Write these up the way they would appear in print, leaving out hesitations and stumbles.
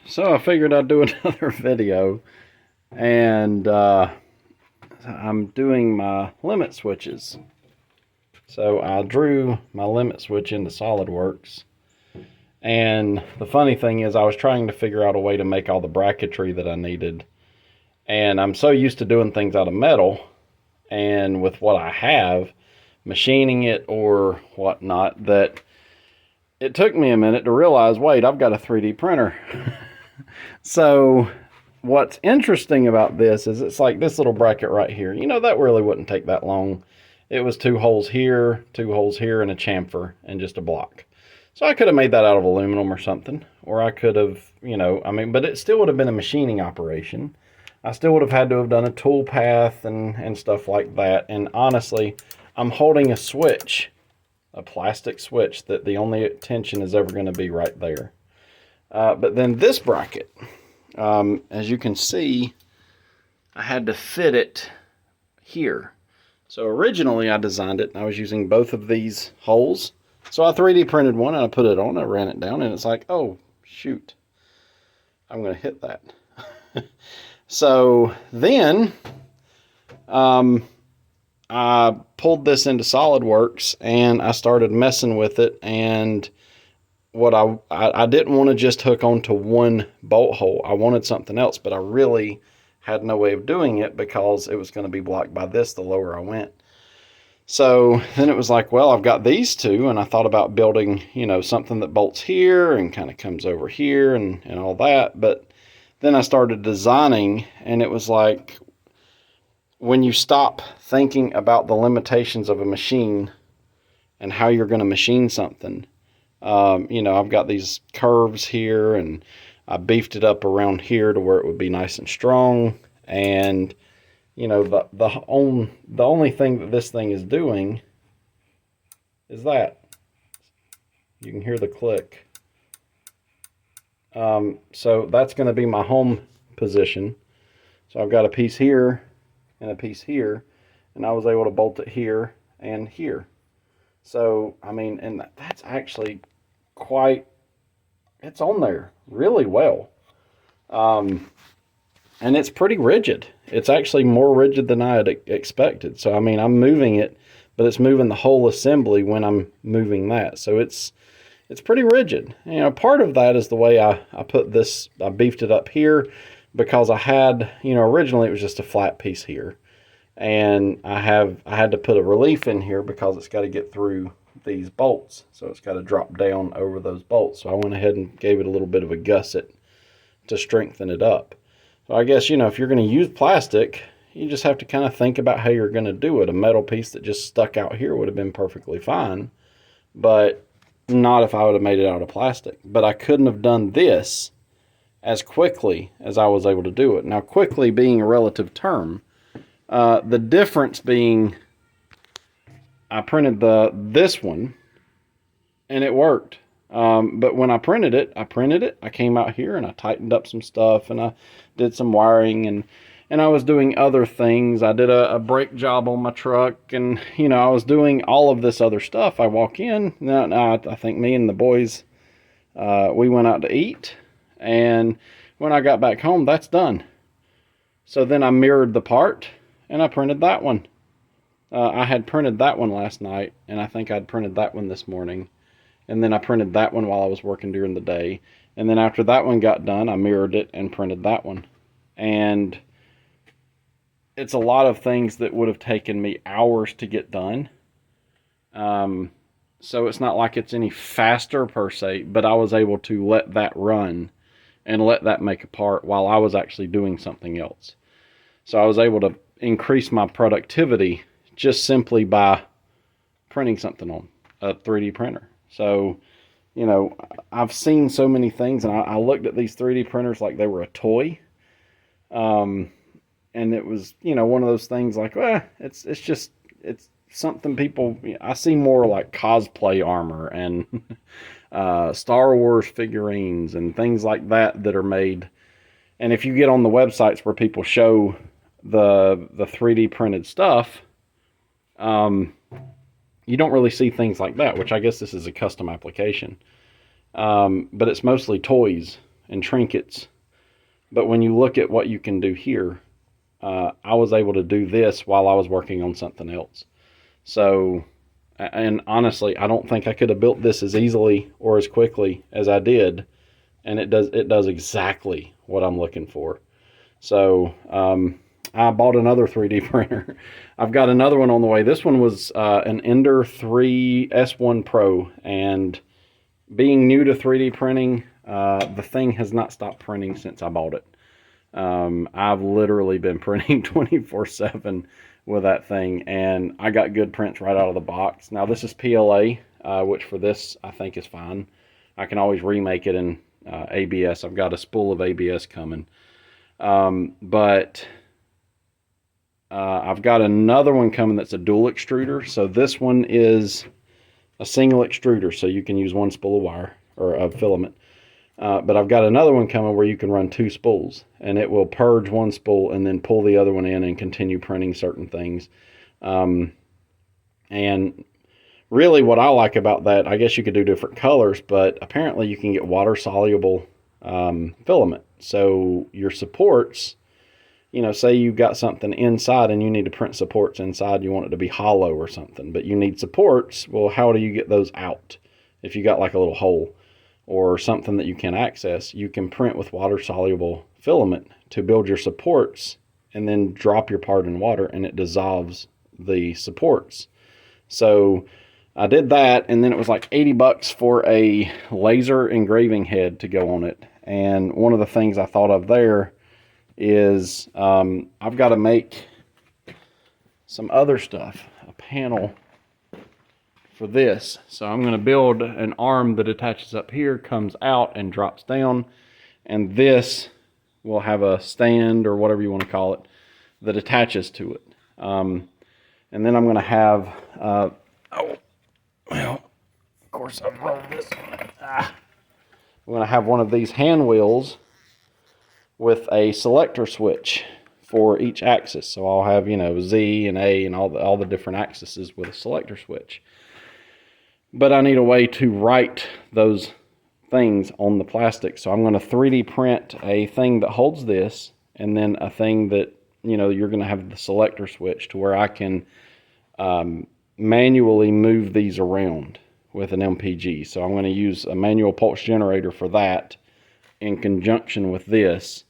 So I figured I'd do another video, and I'm doing my limit switches. So I drew my limit switch into SolidWorks, and the funny thing is I was trying to figure out a way to make all the bracketry that I needed, and I'm so used to doing things out of metal, and with what I have, machining it or whatnot, that it took me a minute to realize, wait, I've got a 3D printer. So what's interesting about this is it's like this little bracket right here. You know, that really wouldn't take that long. It was 2 holes here, 2 holes here, and a chamfer, and just a block. So I could have made that out of aluminum or something, or I could have, but it still would have been a machining operation. I still would have had to have done a tool path and stuff like that. And honestly, I'm holding a switch, a plastic switch, that the only tension is ever going to be right there. But then this bracket, as you can see, I had to fit it here. So originally I designed it, and I was using both of these holes. So I 3D printed one, and I put it on, I ran it down, and it's like, oh, shoot, I'm going to hit that. So then I pulled this into SolidWorks, and I started messing with it, and what I didn't want to just hook onto one bolt hole. I wanted something else, but I really had no way of doing it because it was going to be blocked by this the lower I went. So then it was like, well, I've got these two, and I thought about building, something that bolts here and kind of comes over here and all that. But then I started designing, and it was like, when you stop thinking about the limitations of a machine and how you're going to machine something, I've got these curves here, and I beefed it up around here to where it would be nice and strong. And, the only thing that this thing is doing is that. You can hear the click. So that's going to be my home position. So I've got a piece here and a piece here, and I was able to bolt it here and here. So, and that's actually it's on there really well. And it's pretty rigid. It's actually more rigid than I had expected. So, I'm moving it, but it's moving the whole assembly when I'm moving that. So it's pretty rigid. Part of that is the way I put this. I beefed it up here because I had, originally it was just a flat piece here. And I had to put a relief in here because it's got to get through these bolts, so it's got to drop down over those bolts. So I went ahead and gave it a little bit of a gusset to strengthen it up. So I guess, if you're going to use plastic, you just have to kind of think about how you're going to do it. A metal piece that just stuck out here would have been perfectly fine, but not if I would have made it out of plastic. But I couldn't have done this as quickly as I was able to do it. Now, quickly being a relative term, the difference being, I printed this one, and it worked. But when I printed it, I came out here and I tightened up some stuff, and I did some wiring, and I was doing other things. I did a brake job on my truck, and, I was doing all of this other stuff. I walk in, now I think me and the boys, we went out to eat, and when I got back home, that's done. So then I mirrored the part, and I printed that one. I had printed that one last night, and I think I'd printed that one this morning. And then I printed that one while I was working during the day. And then after that one got done, I mirrored it and printed that one. And it's a lot of things that would have taken me hours to get done. So it's not like it's any faster per se, but I was able to let that run and let that make a part while I was actually doing something else. So I was able to increase my productivity just simply by printing something on a 3D printer. So, I've seen so many things, and I looked at these 3D printers like they were a toy. And it was, one of those things like, it's something people, I see more like cosplay armor and Star Wars figurines and things like that are made. And if you get on the websites where people show the 3D printed stuff, you don't really see things like that, which I guess this is a custom application. But it's mostly toys and trinkets. But when you look at what you can do here, I was able to do this while I was working on something else. So, and honestly, I don't think I could have built this as easily or as quickly as I did. And it does exactly what I'm looking for. So, I bought another 3D printer. I've got another one on the way. This one was an Ender 3 S1 Pro, and being new to 3D printing, the thing has not stopped printing since I bought it. I've literally been printing 24/7 with that thing, and I got good prints right out of the box. Now this is PLA, which for this I think is fine. I can always remake it in ABS. I've got a spool of ABS coming. But I've got another one coming that's a dual extruder. So this one is a single extruder, so you can use one spool of wire or of filament. But I've got another one coming where you can run 2 spools, and it will purge one spool and then pull the other one in and continue printing certain things. And really what I like about that, I guess you could do different colors, but apparently you can get water-soluble filament. So your supports, say you've got something inside and you need to print supports inside, you want it to be hollow or something, but you need supports. Well, how do you get those out? If you got like a little hole or something that you can access, you can print with water-soluble filament to build your supports and then drop your part in water and it dissolves the supports. So I did that, and then it was like $80 for a laser engraving head to go on it. And one of the things I thought of there is I've got to make some other stuff, a panel for this. So I'm going to build an arm that attaches up here, comes out and drops down, and this will have a stand or whatever you want to call it that attaches to it. And then I'm going to have well, of course I've rolled this one. I'm going to have one of these hand wheels with a selector switch for each axis. So I'll have, Z and A and all the different axes with a selector switch. But I need a way to write those things on the plastic. So I'm going to 3D print a thing that holds this, and then a thing that, you're going to have the selector switch to where I can manually move these around with an MPG. So I'm going to use a manual pulse generator for that in conjunction with this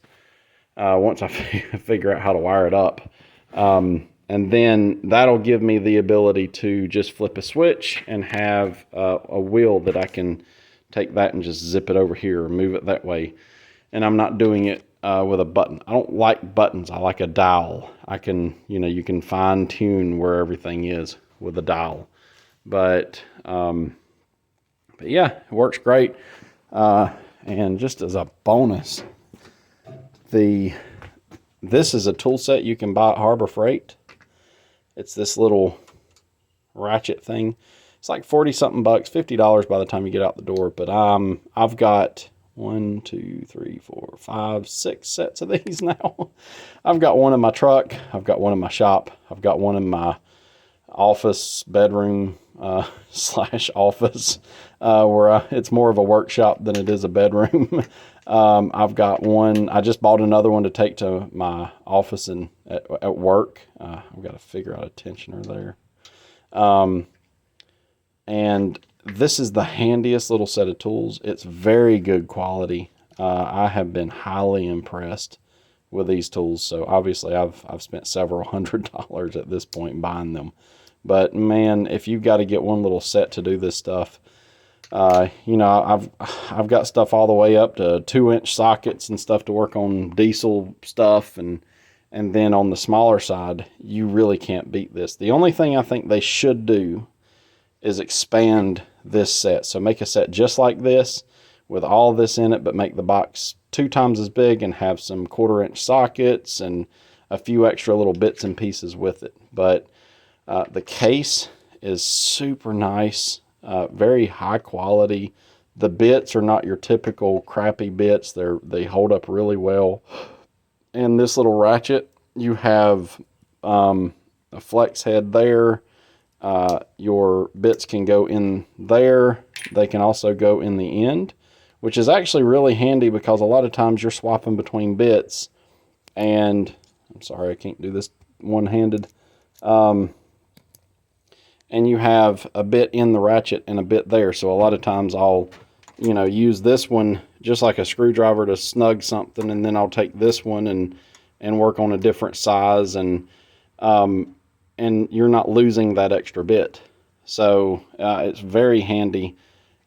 once I figure out how to wire it up. And then that'll give me the ability to just flip a switch and have a wheel that I can take that and just zip it over here or move it that way. And I'm not doing it with a button. I don't like buttons. I like a dial. I can, you can fine tune where everything is with a dial. But yeah, it works great. And just as a bonus, this is a tool set you can buy at Harbor Freight. It's this little ratchet thing. It's like 40 something bucks, $50 by the time you get out the door. But I've got 1, 2, 3, 4, 5, 6 sets of these now. I've got one in my truck. I've got one in my shop. I've got one in my office, bedroom slash office, where it's more of a workshop than it is a bedroom. I've got one. I just bought another one to take to my office and at work. I've got to figure out a tensioner there. And this is the handiest little set of tools. It's very good quality. I have been highly impressed with these tools. So obviously I've spent several $100s at this point buying them. But man, if you've got to get one little set to do this stuff, I've got stuff all the way up to 2-inch sockets and stuff to work on diesel stuff, and then on the smaller side, you really can't beat this. The only thing I think they should do is expand this set. So make a set just like this with all this in it, but make the box 2 times as big and have some 1/4-inch sockets and a few extra little bits and pieces with it. But the case is super nice, very high quality. The bits are not your typical crappy bits. They hold up really well. And this little ratchet, you have a flex head there. Your bits can go in there. They can also go in the end, which is actually really handy because a lot of times you're swapping between bits, and I'm sorry, I can't do this one-handed. And you have a bit in the ratchet and a bit there. So a lot of times I'll, use this one just like a screwdriver to snug something, and then I'll take this one and work on a different size, and you're not losing that extra bit. So it's very handy.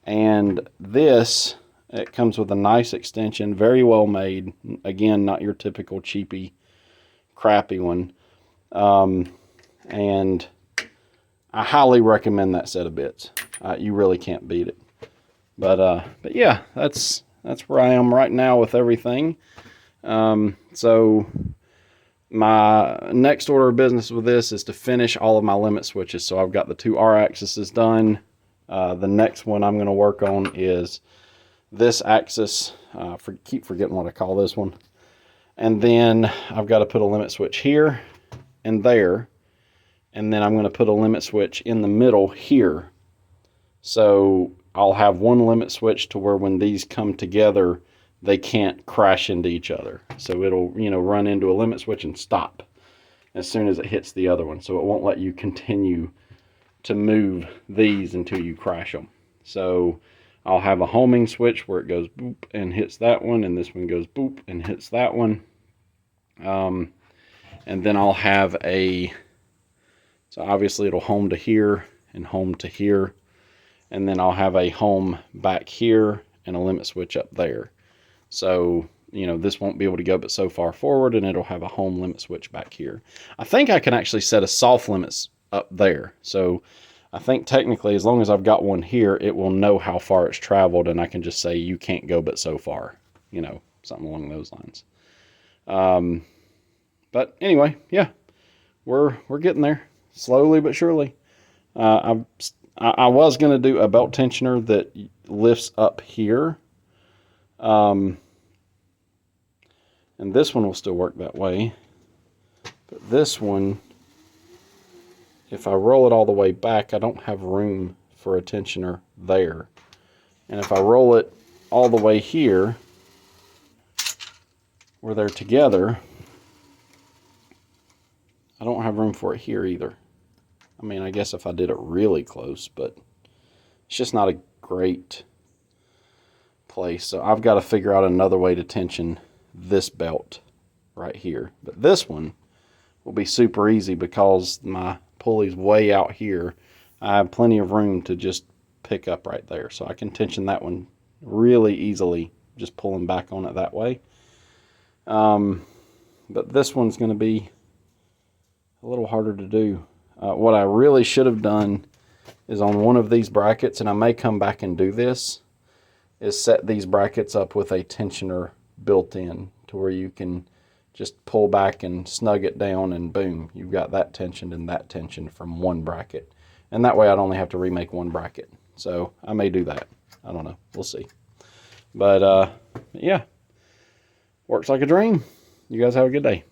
And this, it comes with a nice extension, very well made. Again, not your typical cheapy, crappy one. And I highly recommend that set of bits. You really can't beat it. But yeah, that's where I am right now with everything. So my next order of business with this is to finish all of my limit switches. So I've got the 2 R-axes done. The next one I'm going to work on is this axis. Keep forgetting what I call this one. And then I've got to put a limit switch here and there. And then I'm going to put a limit switch in the middle here. So I'll have one limit switch to where when these come together, they can't crash into each other. So it'll, run into a limit switch and stop as soon as it hits the other one. So it won't let you continue to move these until you crash them. So I'll have a homing switch where it goes boop and hits that one, and this one goes boop and hits that one. And then I'll have so obviously it'll home to here and home to here. And then I'll have a home back here and a limit switch up there. So, this won't be able to go but so far forward, and it'll have a home limit switch back here. I think I can actually set a soft limits up there. So I think technically, as long as I've got one here, it will know how far it's traveled, and I can just say you can't go but so far, something along those lines. But anyway, yeah, we're getting there slowly but surely. I was going to do a belt tensioner that lifts up here. And this one will still work that way. But this one, if I roll it all the way back, I don't have room for a tensioner there. And if I roll it all the way here, where they're together, I don't have room for it here either. I mean, I guess if I did it really close, but it's just not a great place. So I've got to figure out another way to tension this belt right here. But this one will be super easy because my pulley's way out here. I have plenty of room to just pick up right there. So I can tension that one really easily, just pulling back on it that way. But this one's going to be a little harder to do. What I really should have done is on one of these brackets, and I may come back and do this, is set these brackets up with a tensioner built in to where you can just pull back and snug it down, and boom, you've got that tensioned and that tensioned from one bracket. And that way I'd only have to remake one bracket. So I may do that. I don't know. We'll see. But yeah, works like a dream. You guys have a good day.